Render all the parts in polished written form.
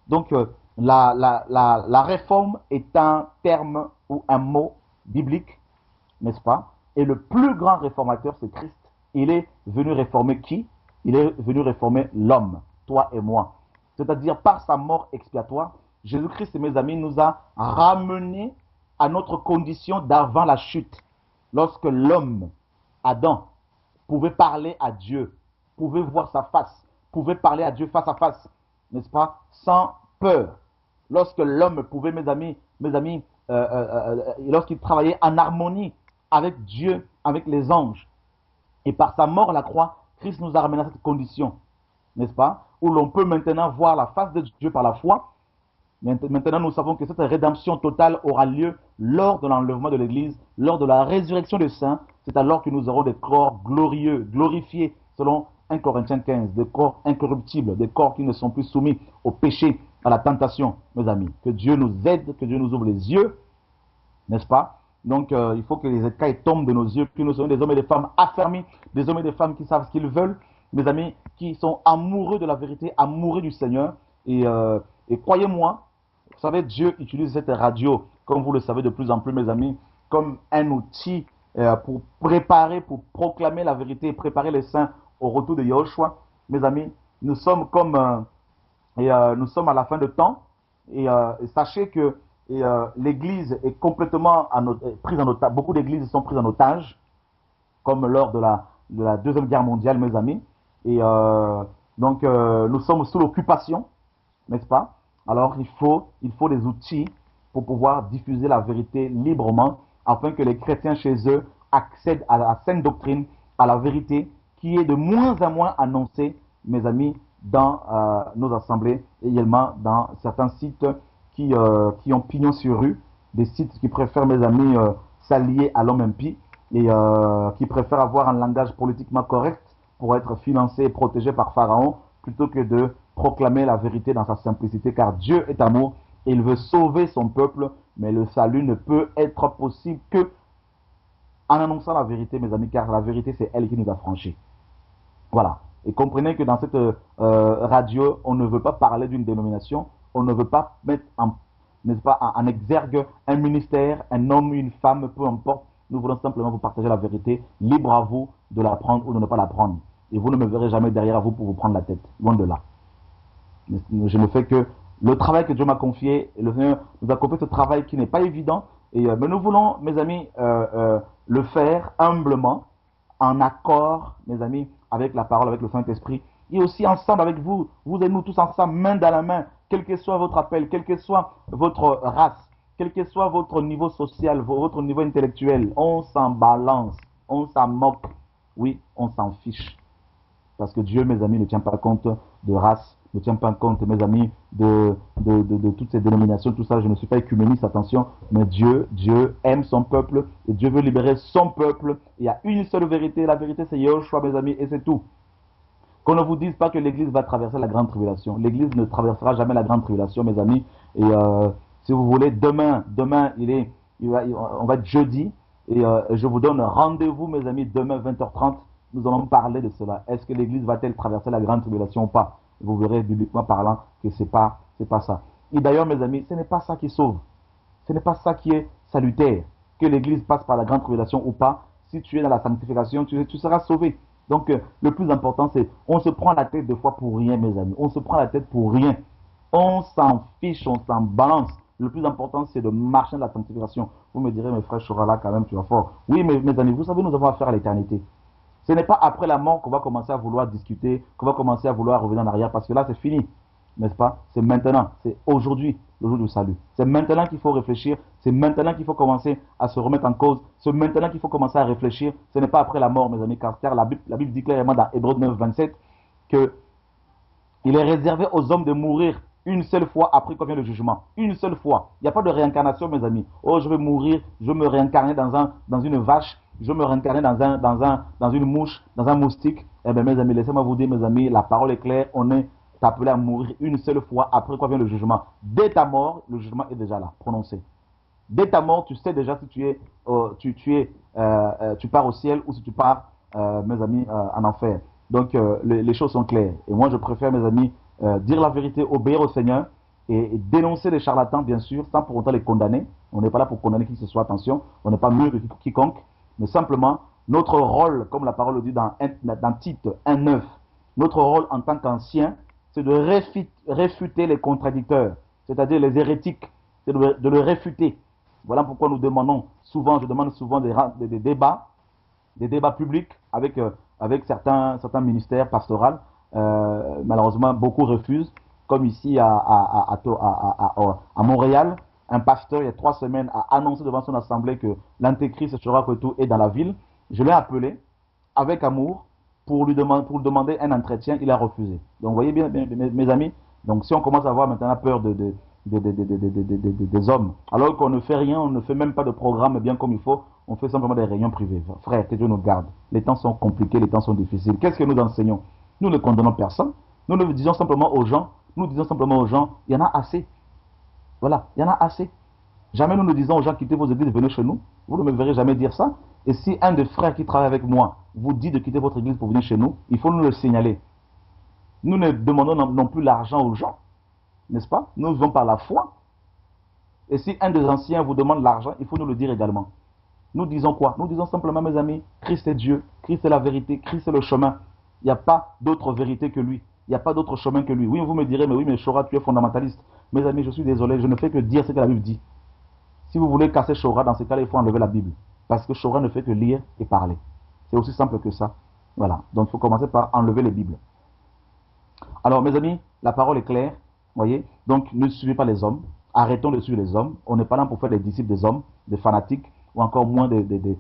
Donc, la réforme est un terme ou un mot biblique, n'est-ce pas? Et le plus grand réformateur, c'est Christ. Il est venu réformer qui? Il est venu réformer l'homme, toi et moi. C'est-à-dire, par sa mort expiatoire, Jésus-Christ, mes amis, nous a ramenés à notre condition d'avant la chute. Lorsque l'homme, Adam, pouvait parler à Dieu, pouvait voir sa face, pouvait parler à Dieu face à face, n'est-ce pas? Sans peur. Lorsque l'homme pouvait, mes amis, lorsqu'il travaillait en harmonie avec Dieu, avec les anges, et par sa mort à la croix, Christ nous a ramené à cette condition, n'est-ce pas? Où l'on peut maintenant voir la face de Dieu par la foi. Maintenant, nous savons que cette rédemption totale aura lieu lors de l'enlèvement de l'Église, lors de la résurrection des saints. C'est alors que nous aurons des corps glorieux, glorifiés, selon 1 Corinthiens 15, des corps incorruptibles, des corps qui ne sont plus soumis au péché, à la tentation, mes amis. Que Dieu nous aide, que Dieu nous ouvre les yeux, n'est-ce pas? Donc, il faut que les écailles tombent de nos yeux, que nous soyons des hommes et des femmes affermis, des hommes et des femmes qui savent ce qu'ils veulent, mes amis, qui sont amoureux de la vérité, amoureux du Seigneur. Et croyez-moi, vous savez, Dieu utilise cette radio, comme vous le savez de plus en plus, mes amis, comme un outil pour préparer, pour proclamer la vérité, préparer les saints au retour de Yahushua. Mes amis, nous sommes nous sommes à la fin de temps. Et sachez que l'Église est complètement prise en otage. Beaucoup d'églises sont prises en otage, comme lors de la Deuxième Guerre mondiale, mes amis. Donc, nous sommes sous l'occupation, n'est-ce pas? Alors, il faut des outils pour pouvoir diffuser la vérité librement, afin que les chrétiens chez eux accèdent à la sainte doctrine, à la vérité, qui est de moins en moins annoncée, mes amis, dans nos assemblées, et également dans certains sites qui ont pignon sur rue, des sites qui préfèrent, mes amis, s'allier à l'homme impie, et qui préfèrent avoir un langage politiquement correct pour être financés et protégés par Pharaon, plutôt que de proclamer la vérité dans sa simplicité, car Dieu est amour et il veut sauver son peuple, mais le salut ne peut être possible que en annonçant la vérité, mes amis, car la vérité, c'est elle qui nous a franchis. Voilà. Et comprenez que dans cette radio, on ne veut pas parler d'une dénomination, on ne veut pas mettre n'est-ce pas, en exergue un ministère, un homme, une femme, peu importe. Nous voulons simplement vous partager la vérité, libre à vous de la prendre ou de ne pas la prendre. Et vous ne me verrez jamais derrière vous pour vous prendre la tête, loin de là. Je ne fais que le travail que Dieu m'a confié, et le Seigneur nous a confié ce travail qui n'est pas évident, mais nous voulons, mes amis, le faire humblement, en accord, mes amis, avec la parole, avec le Saint-Esprit, et aussi ensemble avec vous, vous et nous tous ensemble, main dans la main, quel que soit votre appel, quelle que soit votre race, quel que soit votre niveau social, votre niveau intellectuel, on s'en balance, on s'en moque, oui, on s'en fiche. Parce que Dieu, mes amis, ne tient pas compte de race, ne tient pas compte, mes amis, de toutes ces dénominations, tout ça. Je ne suis pas écuméniste, attention, mais Dieu aime son peuple et Dieu veut libérer son peuple. Il y a une seule vérité, la vérité c'est Yahushua, mes amis, et c'est tout. Qu'on ne vous dise pas que l'Église va traverser la grande tribulation. L'Église ne traversera jamais la grande tribulation, mes amis. Et si vous voulez, demain, on va être jeudi, et je vous donne rendez-vous, mes amis, demain 20h30. Nous allons parler de cela. Est-ce que l'Église va-t-elle traverser la grande tribulation ou pas? Vous verrez, bibliquement parlant, que c'est pas ça. Et d'ailleurs, mes amis, ce n'est pas ça qui sauve. Ce n'est pas ça qui est salutaire. Que l'Église passe par la grande tribulation ou pas, si tu es dans la sanctification, tu seras sauvé. Donc, le plus important, c'est, on se prend la tête des fois pour rien, mes amis. On se prend la tête pour rien. On s'en fiche, on s'en balance. Le plus important, c'est de marcher dans la sanctification. Vous me direz, mes frères Chorala, quand même, tu vas fort. Oui, mais mes amis, vous savez, nous avons affaire à l'éternité. Ce n'est pas après la mort qu'on va commencer à vouloir discuter, qu'on va commencer à vouloir revenir en arrière, parce que là, c'est fini, n'est-ce pas? C'est maintenant, c'est aujourd'hui, le jour du salut. C'est maintenant qu'il faut réfléchir, c'est maintenant qu'il faut commencer à se remettre en cause, c'est maintenant qu'il faut commencer à réfléchir. Ce n'est pas après la mort, mes amis, car la Bible dit clairement dans Hébreux 9, 27 que il est réservé aux hommes de mourir une seule fois après qu'on vient le jugement. Une seule fois. Il n'y a pas de réincarnation, mes amis. Oh, je vais mourir, je vais me réincarner dans une vache, je vais me réincarner dans une mouche, dans un moustique. Eh bien, mes amis, laissez-moi vous dire, mes amis, la parole est claire. On est appelé à mourir une seule fois après qu'on vient le jugement. Dès ta mort, le jugement est déjà là, prononcé. Dès ta mort, tu sais déjà si tu pars au ciel ou si tu pars, mes amis, en enfer. Donc, les choses sont claires. Et moi, je préfère, mes amis, dire la vérité, obéir au Seigneur, et dénoncer les charlatans, bien sûr, sans pour autant les condamner. On n'est pas là pour condamner qui que ce soit, attention, on n'est pas mieux que quiconque, mais simplement, notre rôle, comme la parole le dit dans Tite 1,9, notre rôle en tant qu'ancien, c'est de réfuter les contradicteurs, c'est-à-dire les hérétiques, c'est de le réfuter. Voilà pourquoi nous demandons souvent, je demande souvent des débats publics avec certains ministères pastoraux. Malheureusement, beaucoup refusent. Comme ici à Montréal, un pasteur, il y a 3 semaines, a annoncé devant son assemblée que l'antéchrist Chora Koto est dans la ville. Je l'ai appelé avec amour pour lui demander un entretien. Il a refusé. Donc, vous voyez bien, mes amis. Donc, si on commence à avoir maintenant peur des hommes, alors qu'on ne fait rien, on ne fait même pas de programme bien comme il faut, on fait simplement des réunions privées. Frère, que Dieu nous garde. Les temps sont compliqués, les temps sont difficiles. Qu'est-ce que nous enseignons? Nous ne condamnons personne. Nous disons simplement aux gens, il y en a assez. Voilà, il y en a assez. Jamais nous ne disons aux gens, quittez vos églises, venez chez nous. Vous ne me verrez jamais dire ça. Et si un des frères qui travaille avec moi vous dit de quitter votre église pour venir chez nous, il faut nous le signaler. Nous ne demandons non plus l'argent aux gens, n'est-ce pas? Nous vivons par la foi. Et si un des anciens vous demande l'argent, il faut nous le dire également. Nous disons quoi? Nous disons simplement, mes amis, Christ est Dieu, Christ est la vérité, Christ est le chemin. Il n'y a pas d'autre vérité que lui. Il n'y a pas d'autre chemin que lui. Oui, vous me direz, mais oui, mais Chora, tu es fondamentaliste. Mes amis, je suis désolé, je ne fais que dire ce que la Bible dit. Si vous voulez casser Chora, dans ce cas-là, il faut enlever la Bible. Parce que Chora ne fait que lire et parler. C'est aussi simple que ça. Voilà. Donc, il faut commencer par enlever les Bibles. Alors, mes amis, la parole est claire. Voyez. Donc, ne suivez pas les hommes. Arrêtons de suivre les hommes. On n'est pas là pour faire des disciples des hommes, des fanatiques, ou encore moins des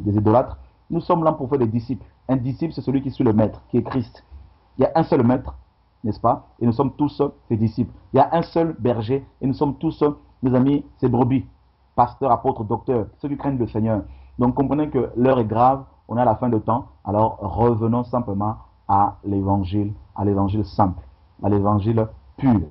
idolâtres. Nous sommes là pour faire des disciples. Un disciple, c'est celui qui suit le maître, qui est Christ. Il y a un seul maître, n'est-ce pas? Et nous sommes tous ses disciples. Il y a un seul berger, et nous sommes tous, mes amis, ses brebis. Pasteurs, apôtres, docteurs, ceux qui craignent le Seigneur. Donc comprenez que l'heure est grave, on est à la fin de temps. Alors revenons simplement à l'évangile simple, à l'évangile pur.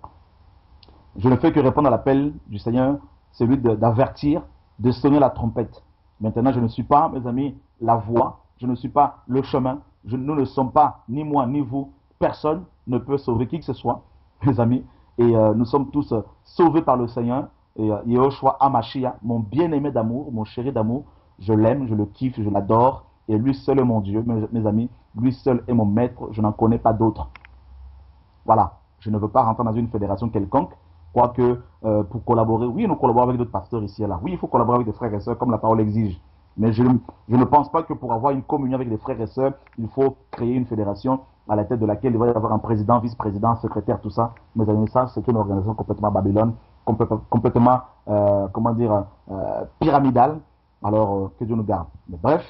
Je ne fais que répondre à l'appel du Seigneur, celui d'avertir, de sonner la trompette. Maintenant, je ne suis pas, mes amis, la voie, je ne suis pas le chemin, nous ne sommes pas, ni moi, ni vous, personne ne peut sauver qui que ce soit, mes amis, et nous sommes tous sauvés par le Seigneur, et Yehoshua Amashia, mon bien-aimé d'amour, mon chéri d'amour, je l'aime, je le kiffe, je l'adore, et lui seul est mon Dieu, mes amis, lui seul est mon maître, je n'en connais pas d'autre. Voilà, je ne veux pas rentrer dans une fédération quelconque, quoique pour collaborer, oui, nous collaborons avec d'autres pasteurs ici et là. Oui, il faut collaborer avec des frères et sœurs comme la parole exige. Mais je ne pense pas que pour avoir une communion avec des frères et sœurs, il faut créer une fédération à la tête de laquelle il va y avoir un président, vice-président, secrétaire, tout ça. Mes amis, ça, c'est une organisation complètement Babylone, complètement, pyramidale. Alors, que Dieu nous garde. Mais bref,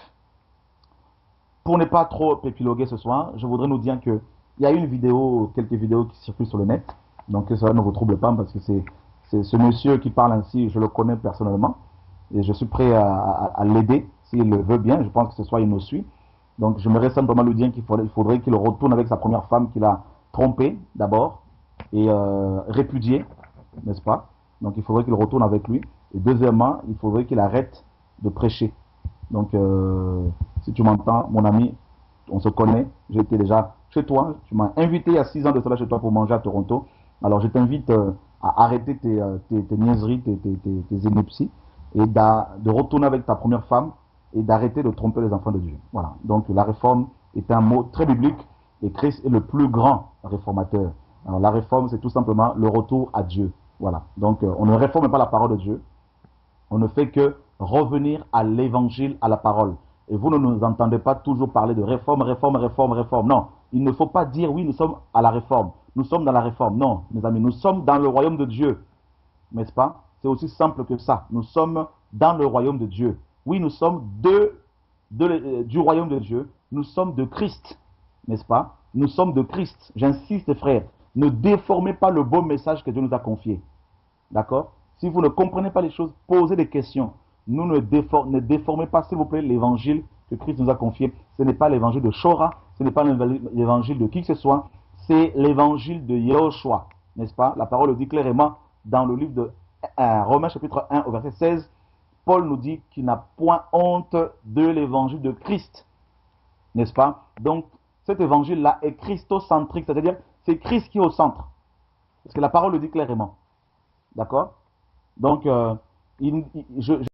pour ne pas trop épiloguer ce soir, je voudrais nous dire que il y a quelques vidéos qui circulent sur le net. Donc que cela ne vous trouble pas parce que c'est ce monsieur qui parle ainsi, je le connais personnellement et je suis prêt à l'aider s'il le veut bien. Je pense que ce soit une suite. Donc j'aimerais simplement lui dire qu'il faudrait qu'il retourne avec sa première femme qu'il a trompée d'abord et répudiée, n'est-ce pas? Donc il faudrait qu'il retourne avec lui. Et deuxièmement, il faudrait qu'il arrête de prêcher. Donc si tu m'entends, mon ami, on se connaît, j'étais déjà chez toi, tu m'as invité il y a 6 ans de cela chez toi pour manger à Toronto. Alors je t'invite à arrêter tes niaiseries, tes inepties, et de retourner avec ta première femme et d'arrêter de tromper les enfants de Dieu. Voilà. Donc la réforme est un mot très biblique et Christ est le plus grand réformateur. Alors la réforme, c'est tout simplement le retour à Dieu. Voilà. Donc on ne réforme pas la parole de Dieu, on ne fait que revenir à l'évangile, à la parole. Et vous ne nous entendez pas toujours parler de réforme. Non, il ne faut pas dire oui, nous sommes à la réforme. Nous sommes dans la réforme. Non, mes amis, nous sommes dans le royaume de Dieu. N'est-ce pas? C'est aussi simple que ça. Nous sommes dans le royaume de Dieu. Oui, nous sommes du royaume de Dieu. Nous sommes de Christ. N'est-ce pas? Nous sommes de Christ. J'insiste, frères. Ne déformez pas le beau message que Dieu nous a confié. D'accord? Si vous ne comprenez pas les choses, posez des questions. Ne déformez pas, s'il vous plaît, l'évangile que Christ nous a confié. Ce n'est pas l'évangile de Chora, ce n'est pas l'évangile de qui que ce soit, c'est l'évangile de Yehoshua, n'est-ce pas? La parole le dit clairement dans le livre de Romains chapitre 1 au verset 16. Paul nous dit qu'il n'a point honte de l'évangile de Christ, n'est-ce pas? Donc, cet évangile-là est christocentrique, c'est-à-dire c'est Christ qui est au centre. Parce que la parole le dit clairement. D'accord? Donc, je